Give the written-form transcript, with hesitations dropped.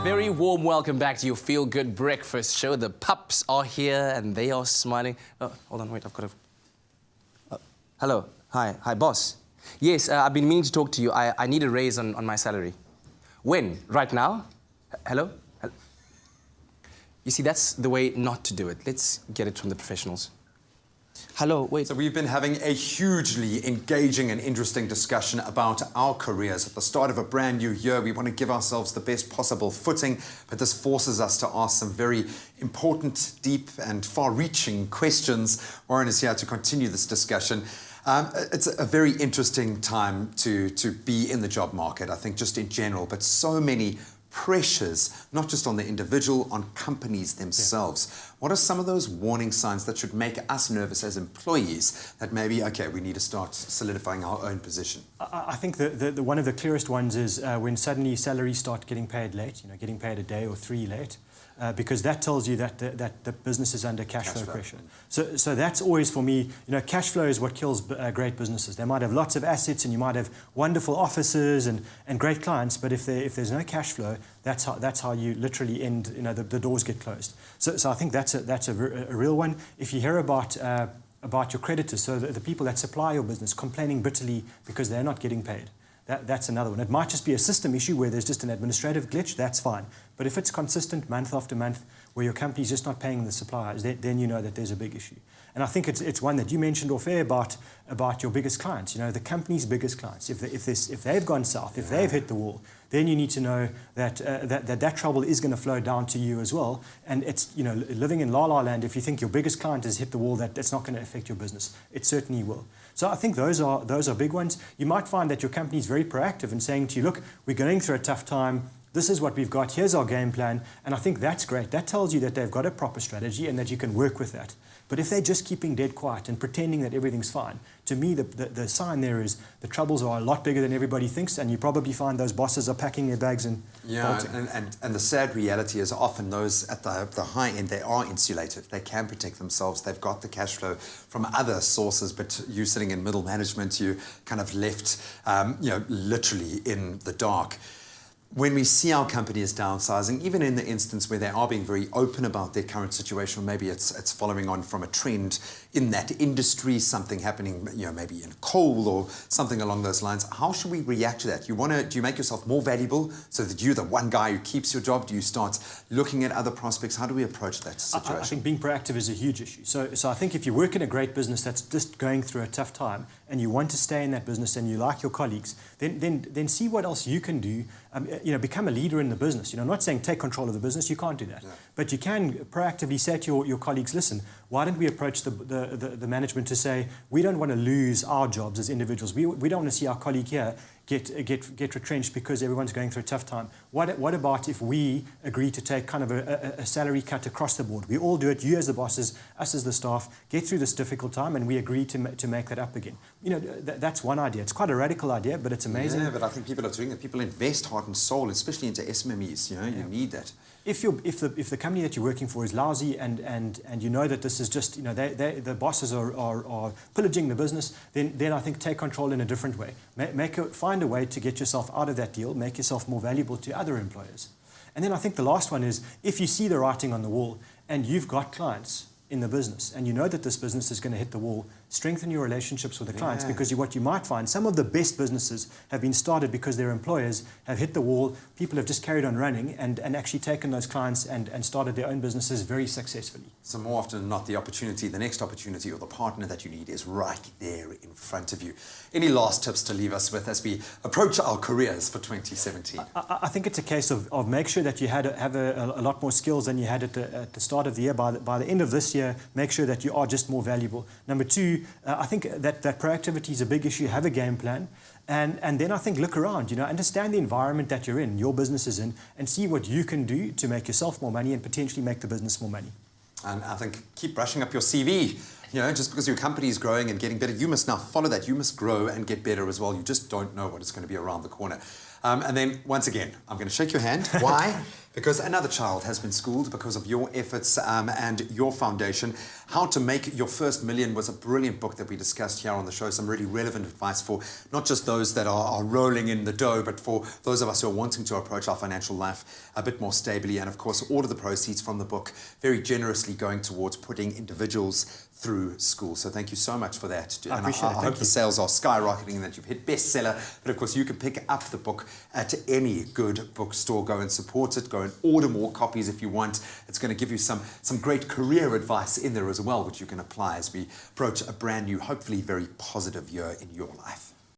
very warm welcome back to your Feel Good Breakfast show. The pups are here and they are smiling. Oh, hold on, wait, I've got to... hello, hi, boss. Yes, I've been meaning to talk to you. I need a raise on my salary. When? Right now? Hello? You see, that's the way not to do it. Let's get it from the professionals. Hello, wait. So we've been having a hugely engaging and interesting discussion about our careers. At the start of a brand new year, we want to give ourselves the best possible footing, but this forces us to ask some very important, deep and far-reaching questions. Warren is here to continue this discussion. It's a very interesting time to be in the job market, I think, just in general, but so many pressures, not just on the individual, on companies themselves. Yeah. What are some of those warning signs that should make us nervous as employees that maybe, okay, we need to start solidifying our own position? I think the one of the clearest ones is when suddenly salaries start getting paid late, getting paid a day or 3 late. Because that tells you that the business is under cash flow pressure. So that's always, for me, cash flow is what kills great businesses. They might have lots of assets and you might have wonderful offices and great clients, but if there's no cash flow, that's how you literally end, the doors get closed. So I think that's a real one. If you hear about your creditors, so the people that supply your business, complaining bitterly because they're not getting paid, that's another one. It might just be a system issue where there's just an administrative glitch, that's fine. But if it's consistent month after month where your company's just not paying the suppliers, then you know that there's a big issue. And I think it's one that you mentioned off air about your biggest clients, the company's biggest clients. If they've gone south, if they've hit the wall, then you need to know that trouble is going to flow down to you as well. And it's, living in la-la land, if you think your biggest client has hit the wall, that's not going to affect your business. It certainly will. So I think those are big ones. You might find that your company is very proactive in saying to you, look, we're going through a tough time. This is what we've got. Here's our game plan. And I think that's great. That tells you that they've got a proper strategy and that you can work with that. But if they're just keeping dead quiet and pretending that everything's fine, to me, the sign there is the troubles are a lot bigger than everybody thinks, and you probably find those bosses are packing their bags and bolting. And the sad reality is often those at the high end, they are insulated. They can protect themselves. They've got the cash flow from other sources, but you sitting in middle management, you kind of left, literally in the dark. When we see our companies downsizing, even in the instance where they are being very open about their current situation, or maybe it's following on from a trend in that industry, something happening, maybe in coal or something along those lines, how should we react to that? Do you make yourself more valuable so that you're the one guy who keeps your job? Do you start looking at other prospects? How do we approach that situation? I think being proactive is a huge issue. So I think if you work in a great business that's just going through a tough time and you want to stay in that business and you like your colleagues, then see what else you can do. Become a leader in the business. I'm not saying take control of the business, you can't do that. Yeah. But you can proactively say to your colleagues, listen, why don't we approach the management to say, we don't want to lose our jobs as individuals. We don't want to see our colleague here get retrenched because everyone's going through a tough time. What about if we agree to take kind of a salary cut across the board? We all do it, you as the bosses, us as the staff, get through this difficult time and we agree to make that up again. That's one idea. It's quite a radical idea, but it's amazing. Yeah, but I think people are doing it. People invest heart and soul, especially into SMMEs. You need that. If the company that you're working for is lousy and you know that this is just, the bosses are pillaging the business, then I think take control in a different way. Find a way to get yourself out of that deal, make yourself more valuable to other employers. And then I think the last one is, if you see the writing on the wall and you've got clients in the business and you know that this business is going to hit the wall, strengthen your relationships with the clients, because what you might find, some of the best businesses have been started because their employers have hit the wall, people have just carried on running and actually taken those clients and started their own businesses very successfully. So more often than not, the next opportunity or the partner that you need is right there in front of you. Any last tips to leave us with as we approach our careers for 2017? I think it's a case of make sure that you have a lot more skills than you had at the start of the year. By the end of this year, make sure that you are just more valuable. Number two, I think that proactivity is a big issue. Have a game plan. And then I think look around, understand the environment that you're in, your business is in, and see what you can do to make yourself more money and potentially make the business more money. And I think keep brushing up your CV. Just because your company is growing and getting better, you must now follow that. You must grow and get better as well. You just don't know what is going to be around the corner. And then, once again, I'm going to shake your hand. Why? Because another child has been schooled because of your efforts and your foundation. How to Make Your First Million was a brilliant book that we discussed here on the show. Some really relevant advice for not just those that are rolling in the dough, but for those of us who are wanting to approach our financial life a bit more stably. And of course, all of the proceeds from the book very generously going towards putting individuals through school. So thank you so much for that. I appreciate it. I hope the sales are skyrocketing and that you've hit bestseller. But of course, you can pick up the book at any good bookstore. Go and support it. Go and order more copies if you want. It's going to give you some great career advice in there as well, which you can apply as we approach a brand new, hopefully very positive year in your life.